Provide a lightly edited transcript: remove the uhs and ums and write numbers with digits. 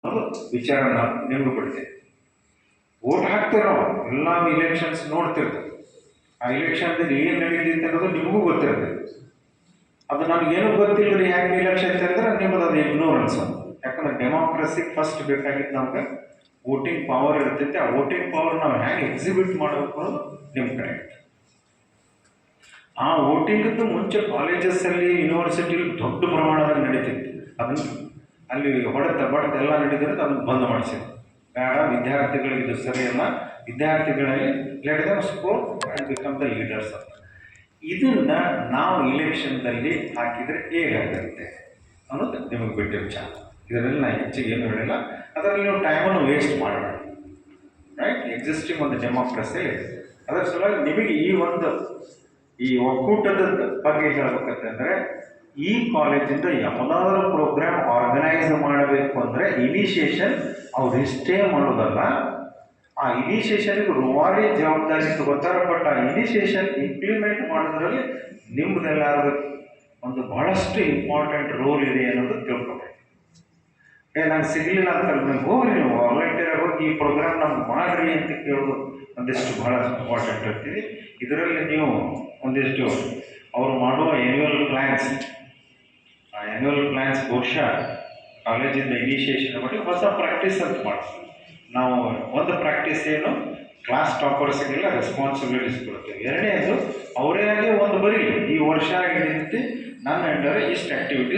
ಅನ್ನೋದು ವಿಚಾರ ನಾವು ನಿಮ್ಗೆ ಬಿಡ್ತೇವೆ. ಓಟ್ ಹಾಕ್ತೇವೆ ನಾವು, ಎಲ್ಲ ಇಲೆಕ್ಷನ್ಸ್ ನೋಡ್ತಿರ್ತೇವೆ. ಆ ಇಲೆಕ್ಷನ್ದಲ್ಲಿ ಏನು ನಡೀತಿತ್ತು ಅನ್ನೋದು ನಿಮಗೂ ಗೊತ್ತಿರ್ತದೆ. ಅದು ನಮಗೇನು ಗೊತ್ತಿಲ್ಲ ರೀ ಹ್ಯಾಂಗೆ ಇಲೆಕ್ಷನ್ ಅಂತಂದ್ರೆ ನಿಮ್ಮದು ಅದು ಇಗ್ನೋರೆನ್ಸ್. ಯಾಕಂದ್ರೆ ಡೆಮಾಕ್ರಸಿಗೆ ಫಸ್ಟ್ ಬೇಕಾಗಿತ್ತು ನಮ್ಗೆ ವೋಟಿಂಗ್ ಪವರ್ ಇರ್ತೈತೆ. ಆ ವೋಟಿಂಗ್ ಪವರ್ ನಾವು ಹ್ಯಾಂಗೆ ಎಕ್ಸಿಬಿಟ್ ಮಾಡಬೇಕು ಅನ್ನೋದು ನಿಮ್ಮ ಕಡೆ. ಆ ವೋಟಿಂಗದ್ದು ಮುಂಚೆ ಕಾಲೇಜಸ್ಸಲ್ಲಿ ಯೂನಿವರ್ಸಿಟಿಲಿ ದೊಡ್ಡ ಪ್ರಮಾಣದಲ್ಲಿ ನಡೀತಿತ್ತು. ಅದನ್ನು ಅಲ್ಲಿ ಬಡತ ಎಲ್ಲ ನಡೀತಿದ್ರೆ ಅದನ್ನು ಬಂದ್ ಮಾಡಿಸಿದ್ರು. ಬೇಡ, ವಿದ್ಯಾರ್ಥಿಗಳಿಗೆ ಇದು ಸರಿಯಲ್ಲ, ವಿದ್ಯಾರ್ಥಿಗಳಲ್ಲಿ let them score and become the leaders ಅಂತ. ಇದನ್ನ ನಾವು ಇಲೆಕ್ಷನ್ದಲ್ಲಿ ಹಾಕಿದರೆ ಹೇಗಾಗುತ್ತೆ ಅನ್ನೋದು ನಿಮಗೆ ಬಿಟ್ಟ ವಿಚಾರ. ಇದರಲ್ಲಿ ನಾನು ಹೆಚ್ಚಿಗೆ ಏನು ಹೇಳಿಲ್ಲ. ಅದರಲ್ಲಿ ನೀವು ಟೈಮನ್ನು ವೇಸ್ಟ್ ಮಾಡಬೇಡಿ. ರೈಟ್, ಎಕ್ಸಿಸ್ಟಿಂಗ್ ಒಂದು ಡೆಮಾಕ್ರಸಿ ಇದೆ. ಅದರ ಸಲುವಾಗಿ ನಿಮಗೆ ಈ ಒಕ್ಕೂಟದ ಬಗ್ಗೆ ಹೇಳಬೇಕಂತಂದರೆ, ಈ ಕಾಲೇಜಿಂದ ಯಾವುದಾದ್ರೂ ಪ್ರೋಗ್ರಾಮ್ ಆರ್ಗನೈಸ್ ಮಾಡಬೇಕು ಅಂದರೆ ಇನಿಷಿಯೇಷನ್ ಅವ್ರು ಇಷ್ಟೇ ಮಾಡೋದಲ್ಲ, ಆ ಇನಿಷಿಯೇಷನ್ಗೆ ರೂವಾರಿ ಜವಾಬ್ದಾರಿ ತಗೋತಾರೆ. ಬಟ್ ಆ ಇನಿಷಿಯೇಷನ್ ಇಂಪ್ಲಿಮೆಂಟ್ ಮಾಡೋದ್ರಲ್ಲಿ ನಿಮ್ಮದೆಲ್ಲರೂ ಒಂದು ಬಹಳಷ್ಟು ಇಂಪಾರ್ಟೆಂಟ್ ರೋಲ್ ಇದೆ ಅನ್ನೋದು ತಿಳ್ಕೊಬೇಕು. ನಂಗೆ ಸಿಗಲಿಲ್ಲ ಅಂತ ನಂಗೆ ಹೋಗ್ರಿ, ನೀವು ವಾಲಂಟಿಯರ್ ಹೋಗಿ ಈ ಪ್ರೋಗ್ರಾಮ್ ನಮ್ಗೆ ಮಾಡಿರಿ ಅಂತ ಕೇಳೋದು ಒಂದಿಷ್ಟು ಭಾಳ ಇಂಪಾರ್ಟೆಂಟ್ ಇರ್ತೀವಿ. ಇದರಲ್ಲಿ ನೀವು ಒಂದಿಷ್ಟು ಅವರು ಮಾಡುವ ಆ್ಯನ್ಯುವಲ್ ಪ್ಲ್ಯಾನ್ಸ್, ಆ ಆ್ಯನ್ಯುವಲ್ ಪ್ಲ್ಯಾನ್ಸ್ ಬಹುಶಃ ಕಾಲೇಜಿಂದ ಇನಿಷಿಯೇಷನ್ ಮಾಡಿ ಹೊಸ ಪ್ರಾಕ್ಟೀಸ್ ಅಂತ ಮಾಡ್ತೀವಿ ನಾವು. ಒಂದು ಪ್ರಾಕ್ಟೀಸ್ ಏನು, ಕ್ಲಾಸ್ ಟಾಪರ್ಸ್ಗೆಲ್ಲ ರೆಸ್ಪಾನ್ಸಿಬಿಲಿಟೀಸ್ ಕೊಡ್ತೇವೆ. ಎರಡನೇದು ಅವರೇ ಆಗಿ ಒಂದು ಬರೀ ಈ ವರ್ಷ ಹಿಡಿದು ನನ್ನ ಅಂಡರ್ ಇಷ್ಟು ಆ್ಯಕ್ಟಿವಿಟೀಸ್